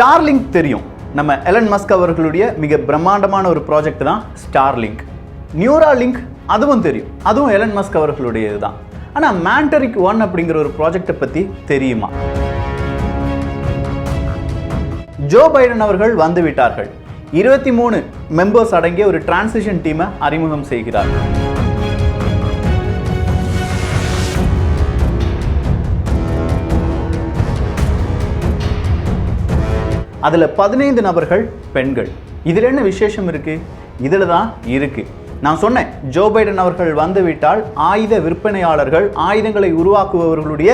Starlink தெரியும். நம்ம Elon Musk அவர்களுடைய மிக பிரம்மாண்டமான ஒரு ப்ராஜெக்ட் தான் ஸ்டார்லிங்க். நியூராலிங்க் அதுவும் தெரியும், அதுவும் எலன் மஸ்க் அவர்களுடையது தான். ஆனால் மேண்டரிக் 1 அப்படிங்கிற ஒரு ப்ராஜெக்டை பற்றி தெரியுமா? ஜோ பைடன் அவர்கள் வந்து விட்டார்கள். 23 மெம்பர்ஸ் அடங்கிய ஒரு டிரான்சிஷன் டீமை அறிமுகம் செய்கிறார்கள். அதில் 15 நபர்கள் பெண்கள். இதில் என்ன விசேஷம் இருக்கு? இதில் தான் இருக்கு. நான் சொன்னேன், ஜோ பைடன் அவர்கள் வந்துவிட்டால் ஆயுத விற்பனையாளர்கள், ஆயுதங்களை உருவாக்குபவர்களுடைய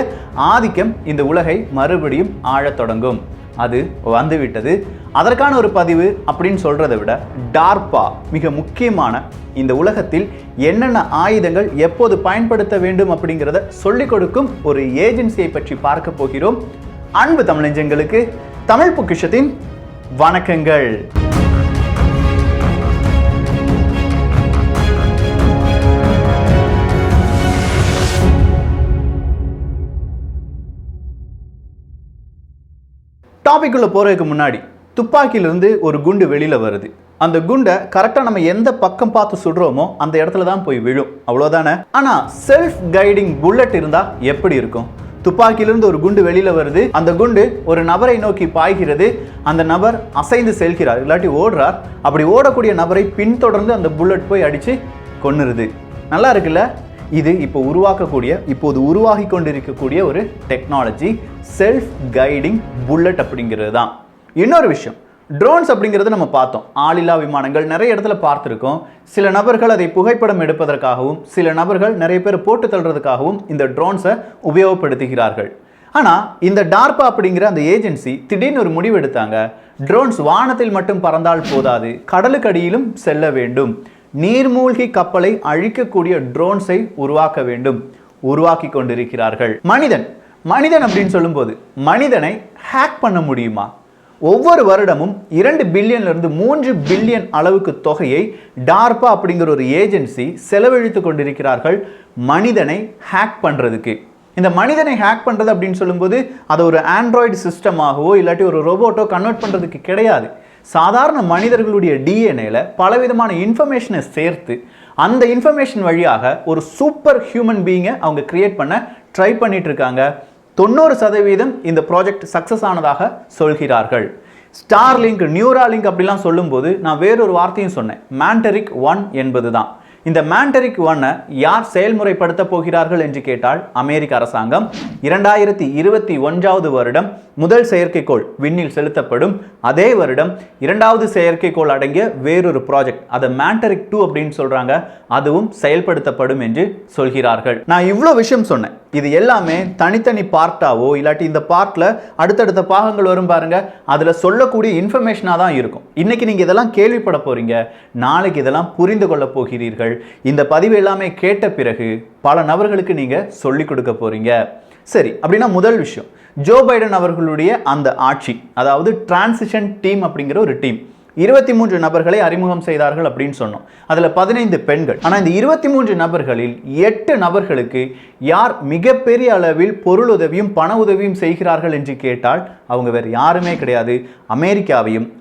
ஆதிக்கம் இந்த உலகை மறுபடியும் ஆழத் தொடங்கும். அது வந்துவிட்டது. அதற்கான ஒரு பதிவு அப்படின்னு சொல்றதை விட டார்பா மிக முக்கியமான இந்த உலகத்தில் என்னென்ன ஆயுதங்கள் எப்போது பயன்படுத்த வேண்டும் அப்படிங்கிறத சொல்லிக் கொடுக்கும் ஒரு ஏஜென்சியை பற்றி பார்க்க போகிறோம். அன்பு தமிழஞ்சங்களுக்கு தமிழ் பொக்கிஷத்தின் வணக்கங்கள். டாபிக்குள்ள போறதுக்கு முன்னாடி, துப்பாக்கியிலிருந்து ஒரு குண்டு வெளியில வருது. அந்த குண்டை கரெக்டாக நம்ம எந்த பக்கம் பார்த்து சுடுறோமோ அந்த இடத்துல தான் போய் விழும், அவ்வளோதானே. ஆனால் செல்ஃப் கைடிங் புல்லட் இருந்தால் எப்படி இருக்கும்? துப்பாக்கியிலிருந்து ஒரு குண்டு வெளியில வருது, அந்த குண்டு ஒரு நபரை நோக்கி பாய்கிறது, அந்த நபர் அசைந்து செல்கிறார், இல்லாட்டி ஓடுறார். அப்படி ஓடக்கூடிய நபரை பின்தொடர்ந்து அந்த புல்லட் போய் அடிச்சு கொன்னுருது. நல்லா இருக்குல்ல? இது இப்போது உருவாகி கொண்டிருக்கக்கூடிய ஒரு டெக்னாலஜி, செல்ஃப் கைடிங் புல்லட் அப்படிங்கிறது தான். இன்னொரு விஷயம், ட்ரோன்ஸ் அப்படிங்கிறது நம்ம பார்த்தோம். ஆளில்லா விமானங்கள் நிறைய இடத்துல பார்த்துருக்கோம். சில நபர்கள் அதை புகைப்படம் எடுப்பதற்காகவும், சில நபர்கள் நிறைய பேர் போட்டு தள்ளுறதுக்காகவும் இந்த ட்ரோன்ஸை உபயோகப்படுத்துகிறார்கள். ஆனால் இந்த டார்பா அப்படிங்கிற அந்த ஏஜென்சி திடீர்னு ஒரு முடிவு எடுத்தாங்க. ட்ரோன்ஸ் வானத்தில் மட்டும் பறந்தால் போதாது, கடலுக்கடியிலும் செல்ல வேண்டும். நீர்மூழ்கி கப்பலை அழிக்கக்கூடிய ட்ரோன்ஸை உருவாக்க வேண்டும். உருவாக்கி கொண்டிருக்கிறார்கள். மனிதன் அப்படின்னு சொல்லும்போது மனிதனை ஹேக் பண்ண முடியுமா? ஒவ்வொரு வருடமும் 2 பில்லியன்லேருந்து 3 பில்லியன் அளவுக்கு தொகையை டார்பா அப்படிங்கிற ஒரு ஏஜென்சி செலவழித்து கொண்டிருக்கிறார்கள் மனிதனை ஹேக் பண்ணுறதுக்கு. இந்த மனிதனை ஹேக் பண்ணுறது அப்படின்னு சொல்லும்போது அதை ஒரு ஆண்ட்ராய்டு சிஸ்டமாகவோ இல்லாட்டி ஒரு ரோபோட்டோ கன்வெர்ட் பண்ணுறதுக்கு கிடையாது. சாதாரண மனிதர்களுடைய டிஎன்ஏல பலவிதமான இன்ஃபர்மேஷனை சேர்த்து அந்த இன்ஃபர்மேஷன் வழியாக ஒரு சூப்பர் ஹியூமன் பீயிங்கை அவங்க கிரியேட் பண்ண ட்ரை பண்ணிட்டு இருக்காங்க. 90% இந்த ப்ராஜெக்ட் சக்ஸஸ் ஆனதாக சொல்கிறார்கள். ஸ்டார்லிங்க், நியூராலிங்க் அப்படிலாம் சொல்லும்போது நான் வேறொரு வார்த்தையும் சொன்னேன், மேண்டரிக் 1 என்பது தான். இந்த மேண்டரிக் 1 யார் செயல்முறைப்படுத்த போகிறார்கள் என்று கேட்டால் அமெரிக்க அரசாங்கம். 2021 வருடம் முதல் செயற்கைக்கோள் விண்ணில் செலுத்தப்படும். அதே வருடம் 2வது செயற்கைக்கோள் அடங்கிய வேறொரு ப்ராஜெக்ட், அதை மேண்டரிக் 2 அப்படின்னு சொல்றாங்க, அதுவும் செயல்படுத்தப்படும் என்று சொல்கிறார்கள். நான் இவ்வளோ விஷயம் சொன்னேன். இது எல்லாமே தனித்தனி பார்ட்டாவோ இல்லாட்டி இந்த பார்ட்ல அடுத்தடுத்த பாகங்கள் வரும் பாருங்க, அதுல சொல்லக்கூடிய இன்ஃபர்மேஷனா தான் இருக்கும். இன்னைக்கு நீங்க இதெல்லாம் கேள்விப்பட போறீங்க, நாளைக்கு இதெல்லாம் புரிந்து கொள்ள போகிறீர்கள். இந்த பதிவு எல்லாமே கேட்ட பிறகு பல நபர்களுக்கு நீங்க சொல்லிக் கொடுக்க போறீங்க. சரி, அப்படின்னா முதல் விஷயம், ஜோ பைடன் அவர்களுடைய அந்த ஆட்சி, அதாவது டிரான்சிஷன் டீம் அப்படிங்கிற ஒரு டீம் 23 நபர்களை அறிமுகம் செய்தார்கள் அப்படின்னு சொன்னோம். அதில் 15 பெண்கள். ஆனால் இந்த 23 நபர்களில் 8 நபர்களுக்கு யார் மிகப்பெரிய அளவில் பொருள் உதவியும் பண உதவியும் செய்கிறார்கள் என்று கேட்டால் அவங்க வேறு யாருமே கிடையாது,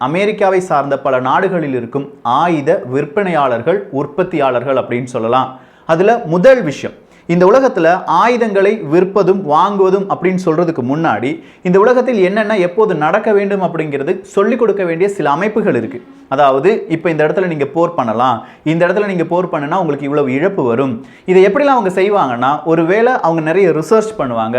அமெரிக்காவை சார்ந்த பல நாடுகளில் இருக்கும் ஆயுத விற்பனையாளர்கள், உற்பத்தியாளர்கள் அப்படின்னு சொல்லலாம். அதில் முதல் விஷயம், இந்த உலகத்தில் ஆயுதங்களை விற்பதும் வாங்குவதும் அப்படின்னு சொல்றதுக்கு முன்னாடி இந்த உலகத்தில் என்னென்ன எப்போது நடக்க வேண்டும் அப்படிங்கிறது சொல்லிக் கொடுக்க வேண்டிய சில அமைப்புகள் இருக்கு. அதாவது இப்போ இந்த இடத்துல நீங்க போர் பண்ணலாம், இந்த இடத்துல நீங்க போர் பண்ணினா உங்களுக்கு இவ்வளவு இழப்பு வரும். இதை எப்படிலாம் அவங்க செய்வாங்கன்னா, ஒருவேளை அவங்க நிறைய ரிசர்ச் பண்ணுவாங்க,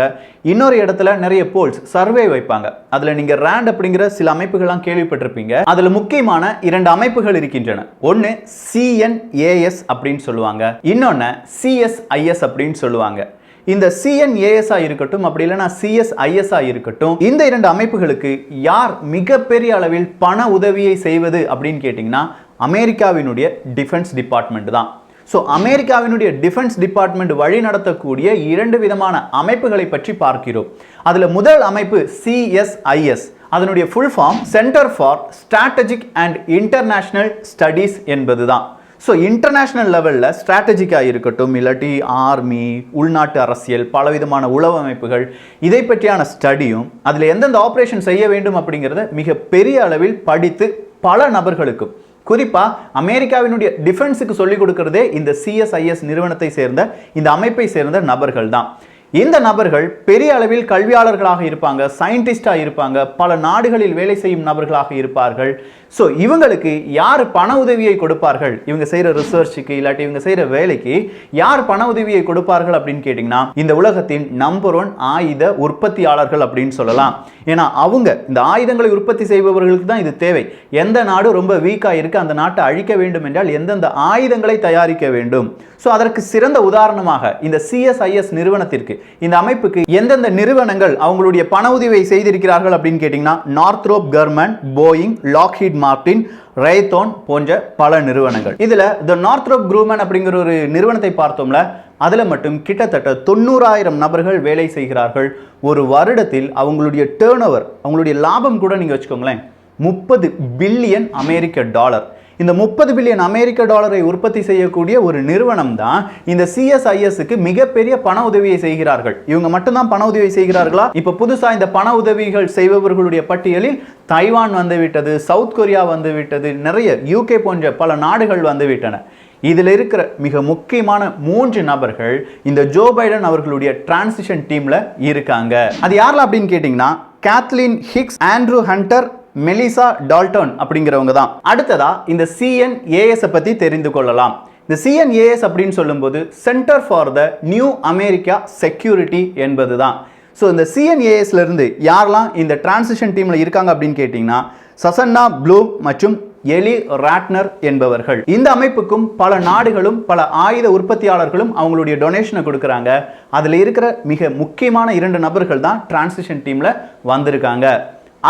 இன்னொரு இடத்துல நிறைய போல்ஸ் சர்வே வைப்பாங்க. அதுல நீங்க ரேண்ட் அப்படிங்கிற சில அமைப்புகள்லாம் கேள்விப்பட்டிருப்பீங்க. அதுல முக்கியமான 2 அமைப்புகள் இருக்கின்றன. ஒன்னு CNAS அப்படின்னு சொல்லுவாங்க, இன்னொன்னு CSIS அப்படின்னு சொல்லுவாங்க. இந்த CNAS இருக்கட்டும், அப்படி இல்லைனா CSIS இருக்கட்டும், இந்த 2 அமைப்புகளுக்கு யார் மிகப்பெரிய அளவில் பண உதவியை செய்வது அப்படின்னு கேட்டிங்கன்னா அமெரிக்காவினுடைய டிஃபென்ஸ் டிபார்ட்மெண்ட் தான். ஸோ அமெரிக்காவினுடைய டிஃபென்ஸ் டிபார்ட்மெண்ட் வழி நடத்தக்கூடிய 2 விதமான அமைப்புகளை பற்றி பார்க்கிறோம். அதில் முதல் அமைப்பு CSIS, அதனுடைய full form center for strategic and international studies என்பது தான். ஸோ இன்டர்நேஷ்னல் லெவலில் ஸ்ட்ராட்டஜிக்காக இருக்கட்டும், இல்லாட்டி ஆர்மி, உள்நாட்டு அரசியல், பலவிதமான உளவு அமைப்புகள், இதை பற்றியான ஸ்டடியும் அதில் எந்தெந்த ஆப்ரேஷன் செய்ய வேண்டும் அப்படிங்கிறத மிக பெரிய அளவில் படித்து பல நபர்களுக்கும், குறிப்பாக அமெரிக்காவினுடைய டிஃபென்ஸுக்கு சொல்லிக் கொடுக்கிறதே இந்த CSIS நிறுவனத்தை சேர்ந்த, இந்த அமைப்பை சேர்ந்த நபர்கள் தான். இந்த நபர்கள் பெரிய அளவில் கல்வியாளர்களாக இருப்பாங்க, சயின்டிஸ்டாக இருப்பாங்க, பல நாடுகளில் வேலை செய்யும் நபர்களாக இருப்பார்கள். ஸோ இவங்களுக்கு யார் பண உதவியை கொடுப்பார்கள்? இவங்க செய்கிற ரிசர்ச்சுக்கு இல்லாட்டி இவங்க செய்கிற வேலைக்கு யார் பண உதவியை கொடுப்பார்கள் அப்படின்னு கேட்டிங்கன்னா, இந்த உலகத்தின் நம்பர் 1 ஆயுத உற்பத்தியாளர்கள் அப்படின்னு சொல்லலாம். ஏன்னா அவங்க இந்த ஆயுதங்களை உற்பத்தி செய்பவர்களுக்கு தான் இது தேவை. எந்த நாடு ரொம்ப வீக்காக இருக்குது, அந்த நாட்டை அழிக்க வேண்டும் என்றால் எந்தெந்த ஆயுதங்களை தயாரிக்க வேண்டும். ஸோ அதற்கு சிறந்த உதாரணமாக இந்த CSIS நிறுவனத்திற்கு, இந்த அமைப்புக்கு எந்தெந்த நிறுவனங்கள் அவங்களுடைய பண உதவியை செய்திருக்கிறார்கள் அப்படின்னு கேட்டிங்கன்னா, நார்த்ரோப் கர்மன், போயிங், லாக்ஹீட் மார்டின், ரேத்தோன் போன்ற பல நிறுவனங்கள். இதில் த நார்த்ரோப் குரூமன் அப்படிங்கிற ஒரு நிறுவனத்தை பார்த்தோம்ல, அதில் மட்டும் கிட்டத்தட்ட 90,000 நபர்கள் வேலை செய்கிறார்கள். ஒரு வருடத்தில் அவங்களுடைய டேர்ன் ஓவர், அவங்களுடைய லாபம் கூட நீங்கள் வச்சுக்கோங்களேன், 30 பில்லியன் அமெரிக்க டாலர். இந்த 30 பில்லியன் அமெரிக்க டாலரை உற்பத்தி செய்யக்கூடிய ஒரு நிறுவனம் தான் இந்த CSISக்கு மிகப்பெரிய பண உதவியை செய்கிறார்கள். இவங்க மட்டும்தான் பண உதவி செய்கிறார்களா? இப்போ புதுசாக இந்த பண உதவிகள் செய்பவர்களுடைய பட்டியலில் தைவான் வந்துவிட்டது, சவுத் கொரியா வந்துவிட்டது, நிறைய UK போன்ற பல நாடுகள் வந்துவிட்டன. இதில் இருக்கிற மிக முக்கியமான 3 நபர்கள் இந்த ஜோ பைடன் அவர்களுடைய டிரான்சிஷன் டீம்ல இருக்காங்க. அது யாரெல்லாம் அப்படின்னு கேட்டிங்கன்னா, கேத்லின் ஹிக்ஸ், ஆண்ட்ரூ ஹண்டர், மெலிசா டால்டன் அப்படிங்கிறவங்க தான். அடுத்ததா இந்த CNAS பத்தி தெரிந்து கொள்ளலாம். இந்த CNAS அப்படின்னு சொல்லும்போது centre for the new America security என்பது தான். ஸோ இந்த CNASல இருந்து யாரெல்லாம் இந்த டிரான்சிஷன் டீம்ல இருக்காங்க அப்படின்னு கேட்டிங்கன்னா, சசன்னா ப்ளூம் மற்றும் எலி ராட்னர் என்பவர்கள். இந்த அமைப்புக்கும் பல நாடுகளும் பல ஆயுத உற்பத்தியாளர்களும் அவங்களுடைய டொனேஷனை கொடுக்குறாங்க. அதில் இருக்கிற மிக முக்கியமான 2 நபர்கள் தான் டிரான்சிஷன் டீம்ல வந்திருக்காங்க.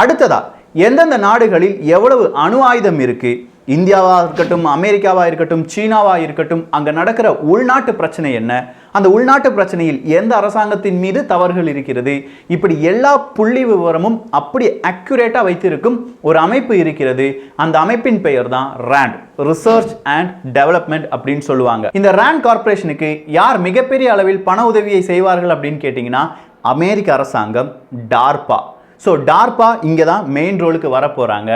அடுத்ததா எந்தெந்த நாடுகளில் எவ்வளவு அணு ஆயுதம் இருக்கு, இந்தியாவா இருக்கட்டும், அமெரிக்காவா இருக்கட்டும், சீனாவா இருக்கட்டும், அங்க நடக்கிற உள்நாட்டு பிரச்சனை என்ன, அந்த உள்நாட்டு பிரச்சனையில் எந்த அரசாங்கத்தின் மீது தவறுகள் இருக்கிறது, இப்படி எல்லா புள்ளி விவரமும் அப்படி அக்யூரேட்டா வைத்திருக்கும் ஒரு அமைப்பு இருக்கிறது. அந்த அமைப்பின் பெயர் தான் RAND, ரிசர்ச் அண்ட் டெவலப்மெண்ட் அப்படின்னு சொல்லுவாங்க. இந்த RAND கார்பரேஷனுக்கு யார் மிகப்பெரிய அளவில் பண உதவியை செய்வார்கள் அப்படின்னு கேட்டிங்கன்னா, அமெரிக்க அரசாங்கம், டார்பா. ஸோ டார்பா இங்கே தான் மெயின் ரோலுக்கு வரப்போகிறாங்க.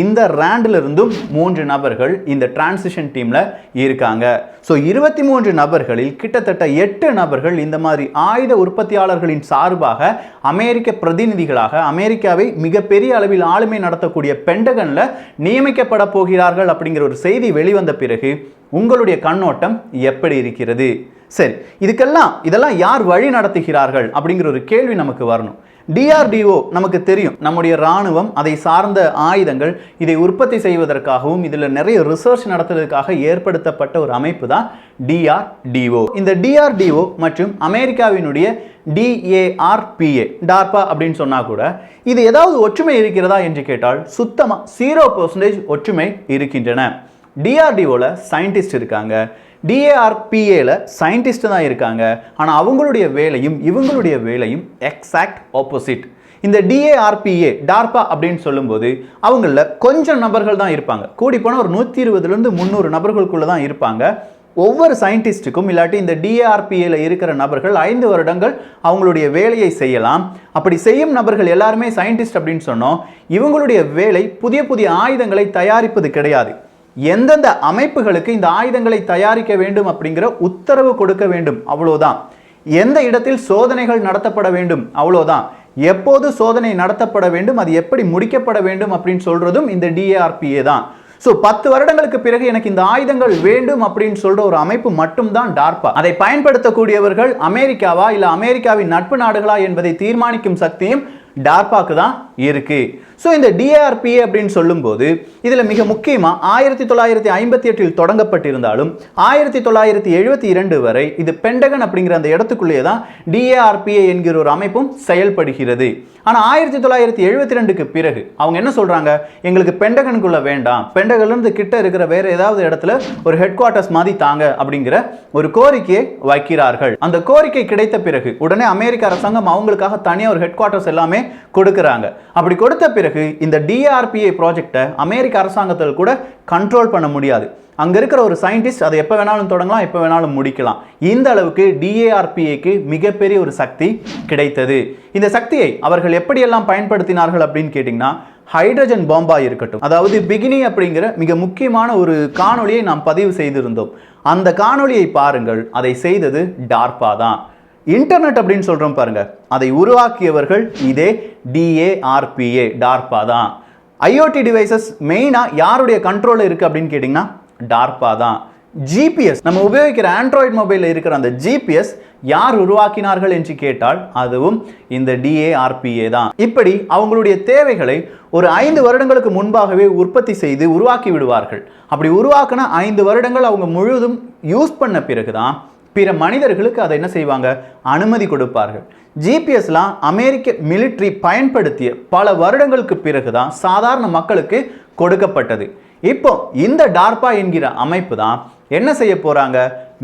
இந்த RANDல இருந்தும் 3 நபர்கள் இந்த டிரான்சிஷன் டீமில் இருக்காங்க. ஸோ 23 நபர்களில் கிட்டத்தட்ட 8 நபர்கள் இந்த மாதிரி ஆயுத உற்பத்தியாளர்களின் சார்பாக அமெரிக்க பிரதிநிதிகளாக அமெரிக்காவை மிகப்பெரிய அளவில் ஆளுமை நடத்தக்கூடிய பென்டகனில் நியமிக்கப்பட போகிறார்கள் அப்படிங்கிற ஒரு செய்தி வெளிவந்த பிறகு உங்களுடைய கண்ணோட்டம் எப்படி இருக்கிறது? சரி, இதெல்லாம் யார் வழி நடத்துகிறார்கள் அப்படிங்கிற ஒரு கேள்வி நமக்கு வரணும். DRDO நமக்கு தெரியும், நம்முடைய ராணுவம், அதை சார்ந்த ஆயுதங்கள் இதை உற்பத்தி செய்வதற்காகவும் இதில் நிறைய ரிசர்ச் நடத்துவதற்காக ஏற்படுத்தப்பட்ட ஒரு அமைப்பு தான் DRDO. இந்த DRDO மற்றும் அமெரிக்காவினுடைய DARPA, டார்பா அப்படின்னு சொன்னா கூட இது ஏதாவது ஒற்றுமை இருக்கிறதா என்று கேட்டால் சுத்தமா 0% ஒற்றுமை இருக்கின்றன. DRDOல சயின்டிஸ்ட் இருக்காங்க, DARPAல சயின்டிஸ்ட் தான் இருக்காங்க. ஆனால் அவங்களுடைய வேலையும் இவங்களுடைய வேலையும் எக்ஸாக்ட் ஆப்போசிட். இந்த DARPA, டார்பா அப்படின்னு சொல்லும்போது அவங்கள கொஞ்சம் நபர்கள் தான் இருப்பாங்க. கூடி போனால் ஒரு 120 to 300 நபர்களுக்குள்ள தான் இருப்பாங்க. ஒவ்வொரு சயின்டிஸ்டுக்கும் இல்லாட்டி இந்த DARPAல இருக்கிற நபர்கள் 5 வருடங்கள் அவங்களுடைய வேலையை செய்யலாம். அப்படி செய்யும் நபர்கள் எல்லாருமே சயின்டிஸ்ட் அப்படின்னு சொன்னோம். இவங்களுடைய வேலை புதிய புதிய ஆயுதங்களை தயாரிப்பது கிடையாது. எந்தெந்த அமைப்புகளுக்கு இந்த ஆயுதங்களை தயாரிக்க வேண்டும் அப்படிங்கிற உத்தரவு கொடுக்க வேண்டும், அவ்வளோதான். எந்த இடத்தில் சோதனைகள் நடத்தப்பட வேண்டும், அவ்வளோதான். எப்போது சோதனை நடத்தப்பட வேண்டும், அது எப்படி முடிக்கப்பட வேண்டும் அப்படின்னு சொல்றதும் இந்த DARPA தான். ஸோ 10 வருடங்களுக்கு பிறகு எனக்கு இந்த ஆயுதங்கள் வேண்டும் அப்படின்னு சொல்ற ஒரு அமைப்பு மட்டும்தான் டார்பா. அதை பயன்படுத்தக்கூடியவர்கள் அமெரிக்காவா இல்ல அமெரிக்காவின் நட்பு நாடுகளா என்பதை தீர்மானிக்கும் சக்தியும் டார்பாக்கு தான் இருக்கு. ஸோ இந்த DARPA அப்படின்னு சொல்லும்போது இதில் மிக முக்கியமாக 1958 தொடங்கப்பட்டிருந்தாலும் 1972 வரை இது பென்டகன் அப்படிங்கிற அந்த இடத்துக்குள்ளேயே தான் DARPA என்கிற ஒரு அமைப்பும் செயல்படுகிறது. ஆனால் 1972க்கு பிறகு அவங்க என்ன சொல்றாங்க, எங்களுக்கு பென்டகனுக்குள்ள வேண்டாம், பென்டகன்லேருந்து கிட்ட இருக்கிற வேற ஏதாவது இடத்துல ஒரு ஹெட் குவார்ட்டர்ஸ் மாதிரி தாங்க அப்படிங்கிற ஒரு கோரிக்கையை வைக்கிறார்கள். அந்த கோரிக்கை கிடைத்த பிறகு உடனே அமெரிக்க அரசாங்கம் அவங்களுக்காக தனியாக ஒரு ஹெட் குவார்ட்டர்ஸ் எல்லாமே கொடுக்குறாங்க. அப்படி கொடுத்த பிறகு இந்த DARPA ப்ராஜெக்டை அமெரிக்க அரசாங்கத்தால் கூட கண்ட்ரோல் பண்ண முடியாது. அங்க இருக்கிற ஒரு சயின்டிஸ்ட் அதை எப்ப வேணாலும் தொடங்கலாம், எப்ப வேணாலும் முடிக்கலாம். இந்த அளவுக்கு DARPAக்கு மிகப்பெரிய ஒரு சக்தி கிடைத்தது. இந்த சக்தியை அவர்கள் எப்படியெல்லாம் பயன்படுத்தினார்கள் அப்படின்னு கேட்டீங்கன்னா, ஹைட்ரஜன் பாம்பா இருக்கட்டும், அதாவது பிகினி அப்படிங்கிற மிக முக்கியமான ஒரு காணொளியை நாம் பதிவு செய்திருந்தோம். அந்த காணொளியை பாருங்கள். அதை செய்தது டார்பா தான். இன்டர்நெட் அப்படின்னு சொல்றோம் பாருங்க, அதை உருவாக்கியவர்கள் இதே DARPA டார்பா தான். IoT டிவைசஸ் மெயினா யாருடைய கண்ட்ரோல்ல இருக்கு அப்படின்னு கேட்டீங்கன்னா டார்பா தான். GPS நம்ம உபயோகிக்கிற ஆண்ட்ராய்டு மொபைலில் இருக்கிற அந்த GPS யார் உருவாக்கினார்கள் என்று கேட்டால் அதுவும் இந்த DARPA தான். இப்படி அவங்களுடைய தேவைகளை ஒரு 5 வருடங்களுக்கு முன்பாகவே உற்பத்தி செய்து உருவாக்கி விடுவார்கள். அப்படி உருவாக்கின 5 வருடங்கள் அவங்க முழுவதும் யூஸ் பண்ண பிறகுதான் பிற மனிதர்களுக்கு அதை என்ன செய்வாங்க, அனுமதி கொடுப்பார்கள். GPSலாம் அமெரிக்க மிலிட்ரி பயன்படுத்திய பல வருடங்களுக்கு பிறகுதான் சாதாரண மக்களுக்கு கொடுக்கப்பட்டது. இப்போ இந்த டார்பா என்கிற அமைப்பு தான் என்ன செய்ய போறாங்க,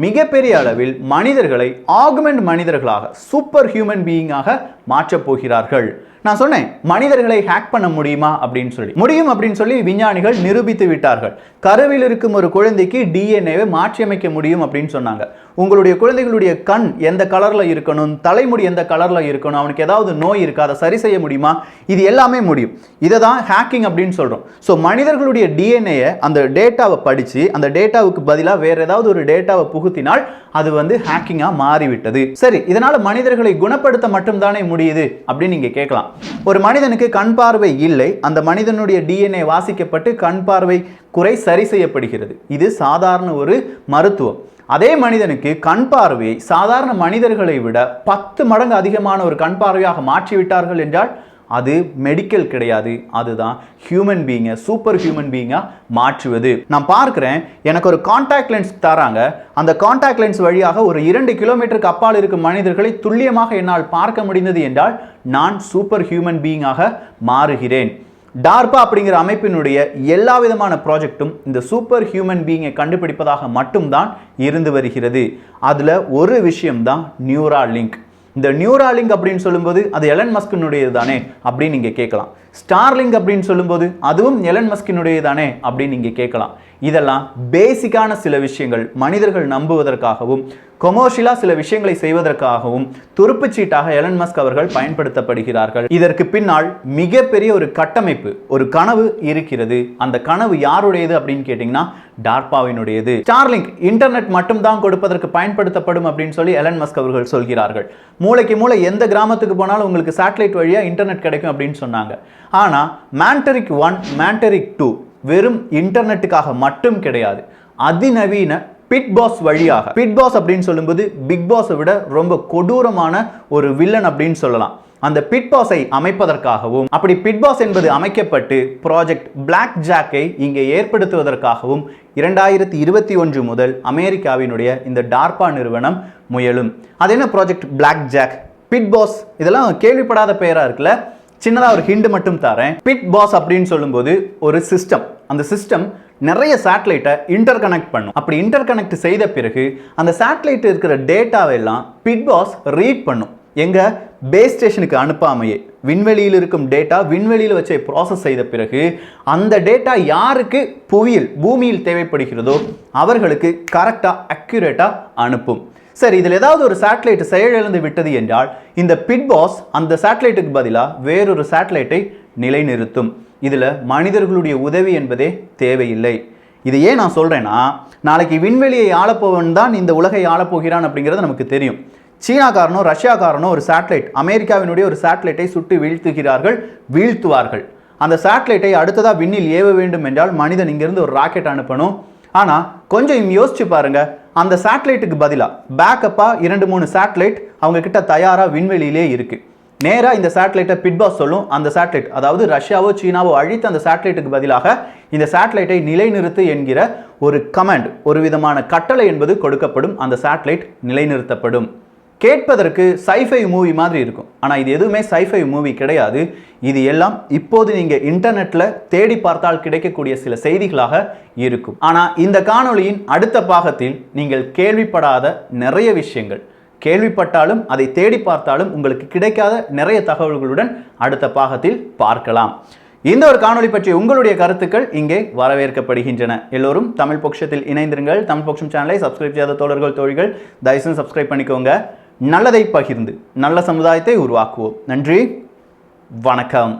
மிகப்பெரிய அளவில் மனிதர்களை ஆகுமெண்ட் மனிதர்களாக, சூப்பர் ஹியூமன் பீயிங்காக மாற்றப் போகிறார்கள். நான் சொன்னேன் மனிதர்களை ஹேக் பண்ண முடியுமா அப்படின்னு சொல்லி, முடியும் அப்படின்னு சொல்லி விஞ்ஞானிகள் நிரூபித்து விட்டார்கள். கருவில் இருக்கும் ஒரு குழந்தைக்கு DNA-வை மாற்றியமைக்க முடியும் அப்படின்னு சொன்னாங்க. உங்களுடைய குழந்தைகளுடைய கண் எந்த கலர்ல இருக்கணும், தலைமுடி எந்த கலர்ல இருக்கணும், அவனுக்கு ஏதாவது நோய் இருக்கா, அதை சரி செய்ய முடியுமா, இது எல்லாமே முடியும். இதை தான் ஹேக்கிங் அப்படின்னு சொல்றோம். ஸோ மனிதர்களுடைய DNA-யை அந்த டேட்டாவை படிச்சு அந்த டேட்டாவுக்கு பதிலாக வேற ஏதாவது ஒரு டேட்டாவை புகுத்தினால் அது வந்து ஹேக்கிங்கா மாறிவிட்டது. சரி, இதனால மனிதர்களை குணப்படுத்த மட்டும் தானே முடியுது அப்படின்னு நீங்க கேட்கலாம். ஒரு மனிதனுக்கு கண் பார்வை இல்லை, அந்த மனிதனுடைய DNA வாசிக்கப்பட்டு கண் பார்வை குறை சரி செய்யப்படுகிறது. இது சாதாரண ஒரு மருத்துவம். அதே மனிதனுக்கு கண் பார்வையை சாதாரண மனிதர்களை விட 10 மடங்கு அதிகமான ஒரு கண் பார்வையாக மாற்றிவிட்டார்கள் என்றால் அது மெடிக்கல் கிடையாது, அதுதான் ஹியூமன் பீயிங்கை சூப்பர் ஹியூமன் பீயிங்கா மாற்றுவது. நான் பார்க்கிறேன், எனக்கு ஒரு கான்டாக்ட் லென்ஸ் தராங்க, அந்த கான்டாக்ட் லென்ஸ் வழியாக ஒரு 2 கிலோமீட்டருக்கு அப்பால் இருக்கும் மனிதர்களை துல்லியமாக என்னால் பார்க்க முடிந்தது என்றால் நான் சூப்பர் ஹியூமன் பீயிங்காக மாறுகிறேன். டார்பா அப்படிங்கிற அமைப்பினுடைய எல்லா விதமான ப்ராஜெக்டும் இந்த சூப்பர் ஹியூமன் பீயிங்கை கண்டுபிடிப்பதாக மட்டும்தான் இருந்து வருகிறது. அதுல ஒரு விஷயம்தான் நியூராலிங்க். இந்த நியூராலிங்க் அப்படின்னு சொல்லும்போது அது எலன் மஸ்கினுடையது தானே அப்படின்னு நீங்க கேட்கலாம். ஸ்டார்லிங்க் அப்படின்னு சொல்லும்போது அதுவும் எலன் மஸ்கினுடையது தானே அப்படின்னு நீங்க கேட்கலாம். இதெல்லாம் பேசிக்கான சில விஷயங்கள் மனிதர்கள் நம்புவதற்காகவும் கொமர்ஷியலா சில விஷயங்களை செய்வதற்காகவும் துருப்புச்சீட்டாக எலன் மஸ்க் அவர்கள் பயன்படுத்தப்படுகிறார்கள். இதற்கு பின்னால் மிகப்பெரிய ஒரு கட்டமைப்பு, ஒரு கனவு இருக்கிறது. அந்த கனவு யாருடையது அப்படின்னு கேட்டீங்கன்னா டார்பாவினுடையது. ஸ்டார்லிங்க் இன்டர்நெட் மட்டும் தான் கொடுப்பதற்கு பயன்படுத்தப்படும் அப்படின்னு சொல்லி எலன் மஸ்க் அவர்கள் சொல்கிறார்கள். மூளைக்கு மூளை எந்த கிராமத்துக்கு போனாலும் உங்களுக்கு சேட்டலைட் வழியா இன்டர்நெட் கிடைக்கும் அப்படின்னு சொன்னாங்க. ஆனா மேண்டரிக் 1 மேண்டரிக் 2 வெறும் இன்டர்நெட்டுக்காக மட்டும் கிடையாது, அதிநவீன பிட்பாஸ் வழியாக. பிட்பாஸ் அப்படின்னு சொல்லும்போது பிக் பாஸை விட ரொம்ப கொடூரமான ஒரு வில்லன் அப்படின்னு சொல்லலாம். அந்த பிட்பாஸை அமைப்பதற்காகவும், அப்படி பிட்பாஸ் என்பது அமைக்கப்பட்டு ப்ராஜெக்ட் பிளாக் ஜாக்கை இங்கே ஏற்படுத்துவதற்காகவும் 2021 முதல் அமெரிக்காவினுடைய இந்த டார்பா நிறுவனம் முயலும். அது என்ன ப்ராஜெக்ட் பிளாக் ஜாக், பிட்பாஸ், இதெல்லாம் கேள்விப்படாத பெயரா இருக்குல்ல. சின்னதாக ஒரு ஹிண்ட் மட்டும் தரேன். பிட்பாஸ் அப்படின்னு சொல்லும்போது ஒரு சிஸ்டம், அந்த சிஸ்டம் நிறைய சேட்டலைட்டை இன்டர் கனெக்ட் பண்ணும். அப்படி இன்டர் கனெக்ட் செய்த பிறகு அந்த சேட்டலைட் இருக்கிற டேட்டாவை எல்லாம் பிட்பாஸ் ரீட் பண்ணும். எங்க பேஸ் ஸ்டேஷனுக்கு அனுப்பாமையே விண்வெளியில் இருக்கும் டேட்டா விண்வெளியில் வச்சு ப்ராசஸ் செய்த பிறகு அந்த டேட்டா யாருக்கு புவியில் பூமியில் தேவைப்படுகிறதோ அவர்களுக்கு கரெக்டாக அக்யூரேட்டாக அனுப்பும். சரி, இதில் ஏதாவது ஒரு சேட்டலைட் செயலிழந்து விட்டது என்றால் இந்த பிட்பாஸ் அந்த சேட்டலைட்டுக்கு பதிலாக வேறொரு சேட்டலைட்டை நிலைநிறுத்தும். இதில் மனிதர்களுடைய உதவி என்பதே தேவையில்லை. இது ஏன் நான் சொல்கிறேன்னா, நாளைக்கு விண்வெளியை ஆளப்போவன் தான் இந்த உலகை ஆளப்போகிறான் அப்படிங்கிறது நமக்கு தெரியும். சீனாக்காரனோ ரஷ்யாக்காரனோ ஒரு சேட்டலைட், அமெரிக்காவினுடைய ஒரு சேட்டலைட்டை சுட்டு வீழ்த்துவார்கள். அந்த சேட்டலைட்டை அடுத்ததாக விண்ணில் ஏவ வேண்டும் என்றால் மனிதன் இங்கிருந்து ஒரு ராக்கெட் அனுப்பணும். ஆனால் கொஞ்சம் யோசிச்சு பாருங்க, அந்த சேட்டலைட்டுக்கு பதிலாக பேக்கப்பா 2-3 சேட்டலைட் அவங்க கிட்ட தயாராக விண்வெளியிலே இருக்கு. நேராக இந்த சேட்டலைட்டை பிட்பாஸ் சொல்லும், அந்த சேட்டலைட், அதாவது ரஷ்யாவோ சீனாவோ அழித்து அந்த சேட்டலைட்டுக்கு பதிலாக இந்த சேட்டலைட்டை நிலைநிறுத்து என்கிற ஒரு கமாண்ட், ஒரு விதமான கட்டளை என்பது கொடுக்கப்படும். அந்த சேட்டலைட் நிலைநிறுத்தப்படும். கேட்பதற்கு சைஃபை மூவி மாதிரி இருக்கும், ஆனால் இது எதுவுமே சைஃபை மூவி கிடையாது. இது எல்லாம் இப்போது நீங்கள் இன்டர்நெட்டில் தேடி பார்த்தால் கிடைக்கக்கூடிய சில செய்திகளாக இருக்கும். ஆனால் இந்த காணொளியின் அடுத்த பாகத்தில் நீங்கள் கேள்விப்படாத நிறைய விஷயங்கள், கேள்விப்பட்டாலும் அதை தேடி பார்த்தாலும் உங்களுக்கு கிடைக்காத நிறைய தகவல்களுடன் அடுத்த பாகத்தில் பார்க்கலாம். இந்த ஒரு காணொளி பற்றி உங்களுடைய கருத்துக்கள் இங்கே வரவேற்கப்படுகின்றன. எல்லோரும் தமிழ் பொக்ஷத்தில் இணைந்திருங்கள். தமிழ் பொக்ஷம் சேனலை சப்ஸ்கிரைப் செய்யாத தோழர்கள் தோழிகள் தயவுசெய்து சப்ஸ்கிரைப் பண்ணிக்கோங்க. நல்லதை பகிர்ந்து நல்ல சமுதாயத்தை உருவாக்குவோம். நன்றி, வணக்கம்.